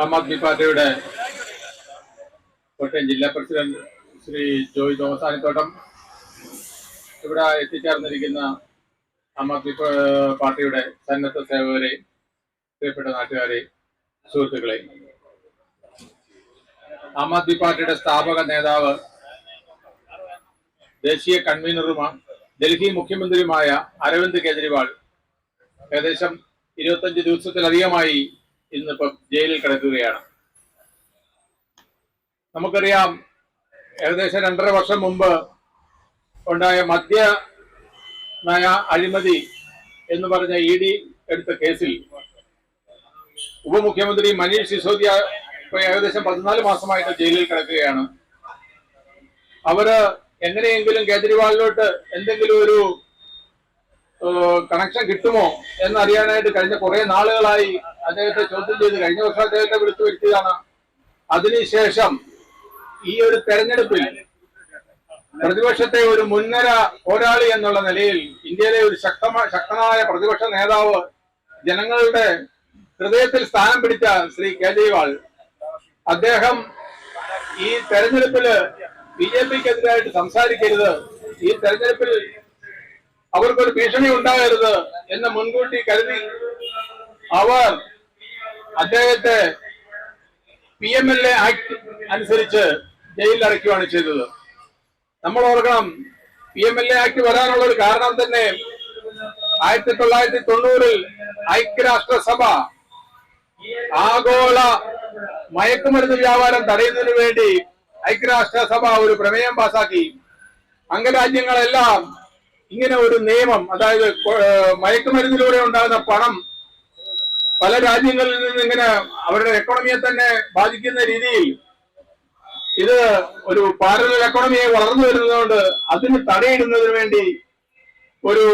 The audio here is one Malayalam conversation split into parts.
ആം ആദ്മി പാർട്ടിയുടെ കോട്ടയം ജില്ലാ പ്രസിഡന്റ് ശ്രീ ജോയ് തോമസ് ആനിത്തോട്ടം, ഇവിടെ എത്തിച്ചേർന്നിരിക്കുന്ന ആം ആദ്മി പാർട്ടിയുടെ സന്നദ്ധ സേവകരെ, പ്രിയപ്പെട്ട നാട്ടുകാരെ, സുഹൃത്തുക്കളെ, ആം ആദ്മി പാർട്ടിയുടെ സ്ഥാപക നേതാവ്, ദേശീയ കൺവീനറുമാണ്, ഡൽഹി മുഖ്യമന്ത്രിയുമായ അരവിന്ദ് കെജ്രിവാൾ ഏകദേശം 25 ദിവസത്തിലധികമായി ഇന്നിപ്പം ജയിലിൽ കിടക്കുകയാണ്. നമുക്കറിയാം, ഏകദേശം 2.5 വർഷം മുമ്പ് ഉണ്ടായ മദ്യ നയ അഴിമതി എന്ന് പറഞ്ഞ ED എടുത്ത കേസിൽ ഉപമുഖ്യമന്ത്രി മനീഷ് സിസോദിയ ഇപ്പൊ ഏകദേശം 14 മാസമായിട്ട് ജയിലിൽ കിടക്കുകയാണ്. അവര് എങ്ങനെയെങ്കിലും കേജ്രിവാളിലോട്ട് എന്തെങ്കിലും ഒരു കണക്ഷൻ കിട്ടുമോ എന്നറിയാനായിട്ട് കഴിഞ്ഞ കുറെ നാളുകളായി അദ്ദേഹത്തെ ചോദ്യം ചെയ്ത്, കഴിഞ്ഞ വർഷം അദ്ദേഹത്തെ വിളിച്ചു വരുത്തിയതാണ്. അതിനുശേഷം ഈ ഒരു തെരഞ്ഞെടുപ്പിൽ പ്രതിപക്ഷത്തെ ഒരു മുൻനിര പോരാളി എന്നുള്ള നിലയിൽ ഇന്ത്യയിലെ ഒരു ശക്തനായ പ്രതിപക്ഷ നേതാവ്, ജനങ്ങളുടെ ഹൃദയത്തിൽ സ്ഥാനം പിടിച്ച ശ്രീ കേജ്രിവാൾ, അദ്ദേഹം ഈ തെരഞ്ഞെടുപ്പില് BJPക്കെതിരായിട്ട് സംസാരിക്കരുത്, ഈ തെരഞ്ഞെടുപ്പിൽ അവർക്കൊരു ഭീഷണി ഉണ്ടാകരുത് എന്ന് മുൻകൂട്ടി കരുതി അവർ അദ്ദേഹത്തെ PMLA ആക്ട് അനുസരിച്ച് ജയിലിൽ അടയ്ക്കുകയാണ് ചെയ്തത്. നമ്മൾ ഓർക്കണം, PMLA ആക്ട് വരാനുള്ള ഒരു കാരണം തന്നെ 1990-ൽ ഐക്യരാഷ്ട്രസഭ ആഗോള മയക്കുമരുന്ന് വ്യാപാരം തടയുന്നതിന് വേണ്ടി ഐക്യരാഷ്ട്രസഭ ഒരു പ്രമേയം പാസാക്കി. അംഗരാജ്യങ്ങളെല്ലാം ഇങ്ങനെ ഒരു നിയമം, അതായത് മയക്കുമരുന്നിലൂടെ ഉണ്ടാകുന്ന പണം പല രാജ്യങ്ങളിൽ നിന്ന് ഇങ്ങനെ അവരുടെ എക്കോണമിയെ തന്നെ ബാധിക്കുന്ന രീതിയിൽ ഇത് ഒരു പാരലൽ എക്കോണമിയെ വളർന്നു വരുന്നതുകൊണ്ട് അതിന് തടയിടുന്നതിന് വേണ്ടി ഒരു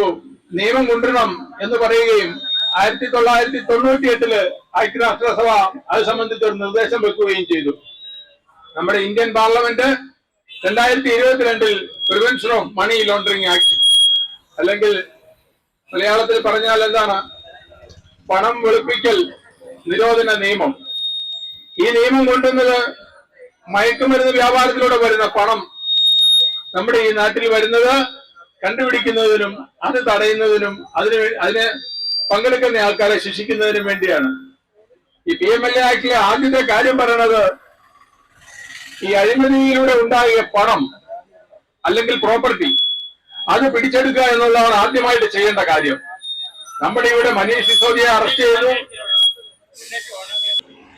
നിയമം കൊണ്ടുവരണം എന്ന് പറയുകയും 1998-ല് ഐക്യരാഷ്ട്രസഭ അത് സംബന്ധിച്ച് ഒരു നിർദ്ദേശം വെക്കുകയും ചെയ്തു. നമ്മുടെ ഇന്ത്യൻ പാർലമെന്റ് 2022-ൽ prevention of money laundering act, അല്ലെങ്കിൽ മലയാളത്തിൽ പറഞ്ഞാൽ എന്താണ്, പണം വെളുപ്പിക്കൽ നിരോധന നിയമം. ഈ നിയമം കൊണ്ടുവന്നത് മയക്കുമരുന്ന് വ്യാപാരത്തിലൂടെ വരുന്ന പണം നമ്മുടെ ഈ നാട്ടിൽ വരുന്നത് കണ്ടുപിടിക്കുന്നതിനും അത് തടയുന്നതിനും അതിന് പങ്കെടുക്കുന്ന ആൾക്കാരെ ശിക്ഷിക്കുന്നതിനും വേണ്ടിയാണ്. ഈ PMLA ആക്ടിലെ ആദ്യത്തെ കാര്യം പറയുന്നത്, ഈ അഴിമതിയിലൂടെ ഉണ്ടാകിയ പണം അല്ലെങ്കിൽ പ്രോപ്പർട്ടി അത് പിടിച്ചെടുക്കുക എന്നുള്ളതാണ് ആദ്യമായിട്ട് ചെയ്യേണ്ട കാര്യം. നമ്മുടെ ഇവിടെ മനീഷ് സിസോദിയെ അറസ്റ്റ് ചെയ്തു.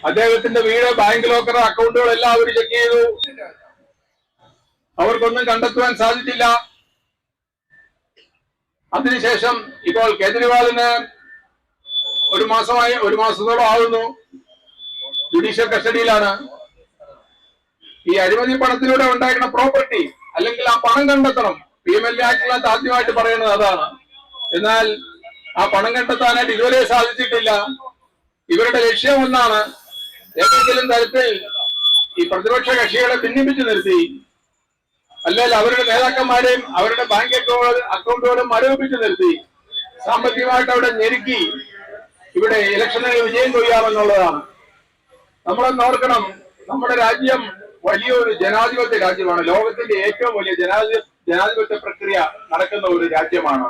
അദ്ദേഹത്തിന്റെ വീട്, ബാങ്ക് ലോക്കർ, അക്കൗണ്ടുകളെല്ലാം അവർ ചെക്ക് ചെയ്തു. അവർക്കൊന്നും കണ്ടെത്തുവാൻ സാധിച്ചില്ല. അതിനുശേഷം ഇപ്പോൾ കേജ്രിവാളിന് ഒരു മാസത്തോളം ആകുന്നു ജുഡീഷ്യൽ കസ്റ്റഡിയിലാണ്. ഈ അഴിമതി പണത്തിലൂടെ ഉണ്ടാക്കുന്ന പ്രോപ്പർട്ടി അല്ലെങ്കിൽ ആ പണം കണ്ടെത്തണം. PMLA ആക്ടിനകത്ത് ആദ്യമായിട്ട് പറയുന്നത് അതാണ്. എന്നാൽ ആ പണം കണ്ടെത്താനായിട്ട് ഇതുവരെ സാധിച്ചിട്ടില്ല. ഇവരുടെ ലക്ഷ്യം ഒന്നാണ്, ഏതെങ്കിലും തരത്തിൽ ഈ പ്രതിപക്ഷ കക്ഷികളെ ഭിന്നിപ്പിച്ചു നിർത്തി, അല്ലെങ്കിൽ അവരുടെ നേതാക്കന്മാരെയും അവരുടെ ബാങ്ക് അക്കൗണ്ടുകളും മരവിപ്പിച്ചു നിർത്തി സാമ്പത്തികമായിട്ട് അവിടെ ഞെരുക്കി ഇവിടെ ഇലക്ഷനിൽ വിജയം കൊയ്യാമെന്നുള്ളതാണ്. നമ്മളൊന്ന് ഓർക്കണം, നമ്മുടെ രാജ്യം വലിയൊരു ജനാധിപത്യ രാജ്യമാണ്. ലോകത്തിന്റെ ഏറ്റവും വലിയ ജനാധിപത്യ പ്രക്രിയ നടക്കുന്ന ഒരു രാജ്യമാണ്.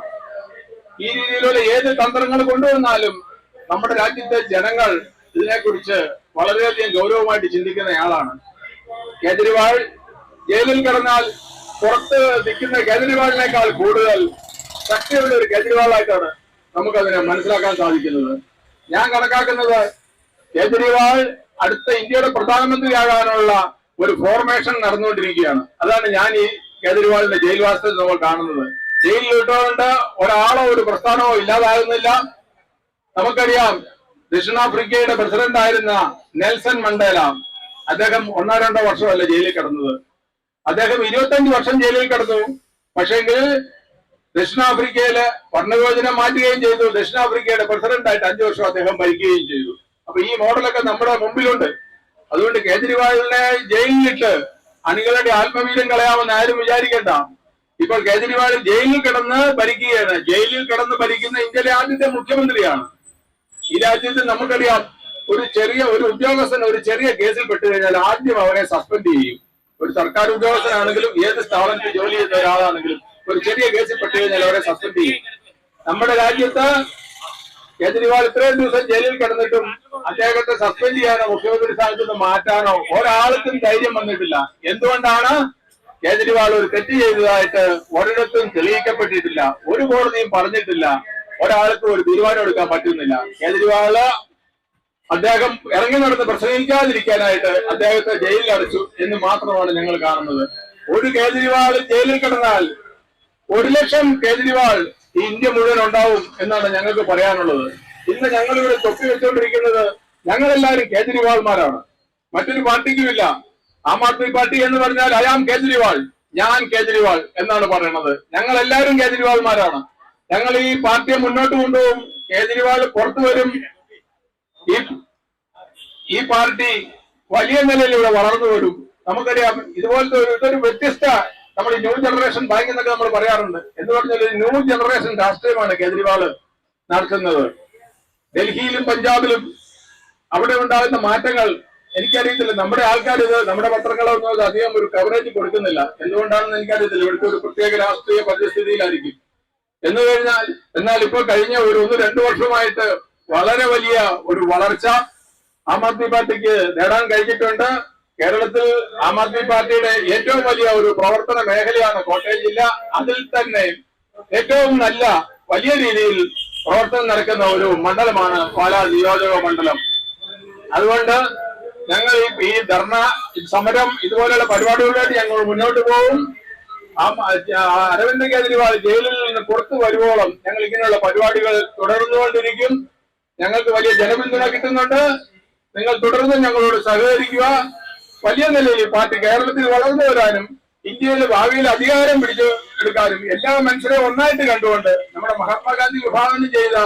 ഈ രീതിയിലുള്ള ഏത് തന്ത്രങ്ങൾ കൊണ്ടുവന്നാലും നമ്മുടെ രാജ്യത്തെ ജനങ്ങൾ ഇതിനെക്കുറിച്ച് വളരെയധികം ഗൗരവമായിട്ട് ചിന്തിക്കുന്നയാളാണ്. കേജ്രിവാൾ ജയിലിൽ കിടന്നാൽ പുറത്ത് നിൽക്കുന്ന കേജ്രിവാളിനേക്കാൾ കൂടുതൽ ശക്തിയുള്ള ഒരു കേജ്രിവാളായിട്ടാണ് നമുക്കതിനെ മനസ്സിലാക്കാൻ സാധിക്കുന്നത്. ഞാൻ കണക്കാക്കുന്നത്, കേജ്രിവാൾ അടുത്ത ഇന്ത്യയുടെ പ്രധാനമന്ത്രിയാകാനുള്ള ഒരു ഫോർമേഷൻ നടന്നുകൊണ്ടിരിക്കുകയാണ്. അതാണ് ഞാൻ ഈ കേജ്രിവാളിന്റെ ജയിൽവാസത്തിൽ നമ്മൾ കാണുന്നത്. ജയിലിൽ ഇട്ടുകൊണ്ട് ഒരാളോ ഒരു പ്രസ്ഥാനമോ ഇല്ലാതാകുന്നില്ല. നമുക്കറിയാം, ദക്ഷിണാഫ്രിക്കയുടെ പ്രസിഡന്റ് ആയിരുന്ന നെൽസൺ മണ്ടേല, അദ്ദേഹം 1-2 വർഷമല്ല ജയിലിൽ കിടന്നത്. അദ്ദേഹം 25 വർഷം ജയിലിൽ കിടന്നു. പക്ഷെങ്കിൽ ദക്ഷിണാഫ്രിക്കയില് ഭരണവിഭജനം മാറ്റുകയും ചെയ്തു. ദക്ഷിണാഫ്രിക്കയുടെ പ്രസിഡന്റായിട്ട് 5 വർഷം അദ്ദേഹം ഭരിക്കുകയും ചെയ്തു. അപ്പൊ ഈ മോഡലൊക്കെ നമ്മുടെ മുമ്പിലുണ്ട്. അതുകൊണ്ട് കേജ്രിവാളിനെ ജയിലിലിട്ട് അണികളുടെ ആത്മവീര്യം കളയാമെന്ന് ആരും വിചാരിക്കേണ്ട. ഇപ്പോൾ കേജ്രിവാൾ ജയിലിൽ കിടന്ന് ഭരിക്കുകയാണ്. ജയിലിൽ കിടന്ന് ഭരിക്കുന്ന ഇന്ത്യയിലെ ആദ്യത്തെ മുഖ്യമന്ത്രിയാണ്. ഈ രാജ്യത്ത് നമുക്കറിയാം, ഒരു ഉദ്യോഗസ്ഥൻ ഒരു ചെറിയ കേസിൽ പെട്ടു കഴിഞ്ഞാൽ ആദ്യം അവനെ സസ്പെൻഡ് ചെയ്യും. ഒരു സർക്കാർ ഉദ്യോഗസ്ഥനാണെങ്കിലും ഏത് സ്ഥാപനത്തിൽ ജോലി ചെയ്യുന്ന ഒരാളാണെങ്കിലും ഒരു ചെറിയ കേസിൽ പെട്ടു കഴിഞ്ഞാൽ അവരെ സസ്പെൻഡ് ചെയ്യും. നമ്മുടെ രാജ്യത്ത് കേജ്രിവാൾ ഇത്രയും ദിവസം ജയിലിൽ കിടന്നിട്ടും അദ്ദേഹത്തെ സസ്പെൻഡ് ചെയ്യാനോ മുഖ്യമന്ത്രി സ്ഥാനത്ത് നിന്ന് മാറ്റാനോ ഒരാൾക്കും ധൈര്യം വന്നിട്ടില്ല. എന്തുകൊണ്ടാണ്? കേജ്രിവാൾ ഒരു തെറ്റ് ചെയ്തതായിട്ട് ഒരിടത്തും തെളിയിക്കപ്പെട്ടിട്ടില്ല, ഒരു കോടതിയും പറഞ്ഞിട്ടില്ല, ഒരാൾക്കും ഒരു തീരുമാനം എടുക്കാൻ പറ്റുന്നില്ല. കേജ്രിവാള് അദ്ദേഹം ഇറങ്ങി നടന്ന് പ്രസംഗിക്കാതിരിക്കാനായിട്ട് അദ്ദേഹത്തെ ജയിലിൽ അടച്ചു എന്ന് മാത്രമാണ് ഞങ്ങൾ കാണുന്നത്. ഒരു കേജ്രിവാൾ ജയിലിൽ കിടന്നാൽ 1,00,000 കേജ്രിവാൾ ഈ ഇന്ത്യ മുഴുവൻ ഉണ്ടാവും എന്നാണ് ഞങ്ങൾക്ക് പറയാനുള്ളത്. ഇന്ന് ഞങ്ങളിവിടെ തൊപ്പി വെച്ചുകൊണ്ടിരിക്കുന്നത് ഞങ്ങളെല്ലാവരും കേജ്രിവാൾമാരാണ്, മറ്റൊരു പാർട്ടിക്കുമില്ല. ആം ആദ്മി പാർട്ടി എന്ന് പറഞ്ഞാൽ ഐ ആം കേജ്രിവാൾ, ഞാൻ കേജ്രിവാൾ എന്നാണ് പറയുന്നത്. ഞങ്ങൾ എല്ലാവരും കേജ്രിവാൾമാരാണ്. ഞങ്ങൾ ഈ പാർട്ടിയെ മുന്നോട്ട് കൊണ്ടുപോകും. കേജ്രിവാൾ പുറത്തു വരും. ഈ പാർട്ടി വലിയ നിലയിൽ ഇവിടെ വളർന്നു വരും. നമുക്കറിയാം, ഇതുപോലത്തെ ഇതൊരു വ്യത്യസ്ത, നമ്മൾ ന്യൂ ജനറേഷൻ ബാങ്ക് എന്നൊക്കെ നമ്മൾ പറയാറുണ്ട്. എന്ന് പറഞ്ഞാൽ ഒരു ന്യൂ ജനറേഷൻ രാഷ്ട്രീയമാണ് കേജ്രിവാൾ നടത്തുന്നത്. ഡൽഹിയിലും പഞ്ചാബിലും അവിടെ ഉണ്ടാകുന്ന മാറ്റങ്ങൾ എനിക്കറിയത്തില്ല. നമ്മുടെ ആൾക്കാർ ഇത്, നമ്മുടെ പത്രങ്ങളൊന്നും അത് അധികം ഒരു കവറേജ് കൊടുക്കുന്നില്ല. എന്തുകൊണ്ടാണെന്ന് എനിക്കറിയത്തില്ല. ഇവിടുത്തെ ഒരു പ്രത്യേക രാഷ്ട്രീയ പരിസ്ഥിതിയിലായിരിക്കും എന്ന് കഴിഞ്ഞാൽ. എന്നാൽ ഇപ്പൊ കഴിഞ്ഞ ഒരു 1-2 വർഷമായിട്ട് വളരെ വലിയ ഒരു വളർച്ച ആം ആദ്മി പാർട്ടിക്ക് നേടാൻ കഴിഞ്ഞിട്ടുണ്ട്. കേരളത്തിൽ ആം ആദ്മി പാർട്ടിയുടെ ഏറ്റവും വലിയ ഒരു പ്രവർത്തന മേഖലയാണ് കോട്ടയം ജില്ല. അതിൽ തന്നെ ഏറ്റവും നല്ല വലിയ രീതിയിൽ പ്രവർത്തനം നടക്കുന്ന ഒരു മണ്ഡലമാണ് പാലാ നിയോജക മണ്ഡലം. അതുകൊണ്ട് ഞങ്ങൾ ഈ ധർണ സമരം ഇതുപോലെയുള്ള പരിപാടികളിലേക്ക് ഞങ്ങൾ മുന്നോട്ട് പോകും. അരവിന്ദ് കേജ്രിവാൾ ജയിലിൽ നിന്ന് പുറത്തു വരുവോളം ഞങ്ങൾ ഇങ്ങനെയുള്ള പരിപാടികൾ തുടർന്നുകൊണ്ടിരിക്കും. ഞങ്ങൾക്ക് വലിയ ജനപിന്തുണ കിട്ടുന്നുണ്ട്. നിങ്ങൾ തുടർന്ന് ഞങ്ങളോട് സഹകരിക്കുക. വലിയ നിലയിൽ പാർട്ടി കേരളത്തിൽ വളർന്നു വരാനും ഇന്ത്യയിലെ ഭാവിയിൽ അധികാരം പിടിച്ചു എടുക്കാനും എല്ലാ മനുഷ്യരെയും ഒന്നായിട്ട് കണ്ടുകൊണ്ട് നമ്മുടെ മഹാത്മാഗാന്ധി വിഭാവനം ചെയ്ത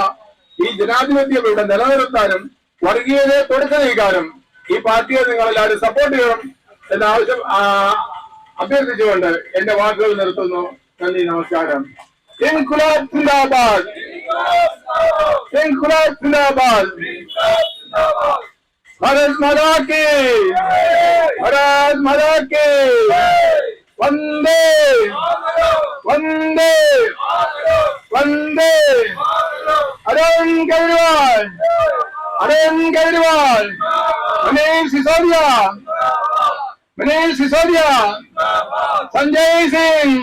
ഈ ജനാധിപത്യം ഇവിടെ നിലനിർത്താനും വർഗീയതയെ തുടച്ചു നീക്കാനും ഈ പാർട്ടിയെ നിങ്ങളെല്ലാവരും സപ്പോർട്ട് ചെയ്യണം എന്ന ആവശ്യം അഭ്യർത്ഥിച്ചുകൊണ്ട് എന്റെ വാക്കുകൾ നിർത്തുന്നു. നന്ദി, നമസ്കാരം. ഇൻഖിലാബ് സിന്ദാബാദ്, ഇൻഖിലാബ് സിന്ദാബാദ്. ഭാരത് മാതാ കി, ഭാരത് മാതാ കി. വന്ദേ വന്ദേ വന്ദേ. അരവിന്ദ് കേജ്രിവാൾ, അരവിന്ദ് കേജ്രിവാൾ. മനീഷ് സിസോദിയ, മനീഷ് സിസോദിയ. संजय सिंह,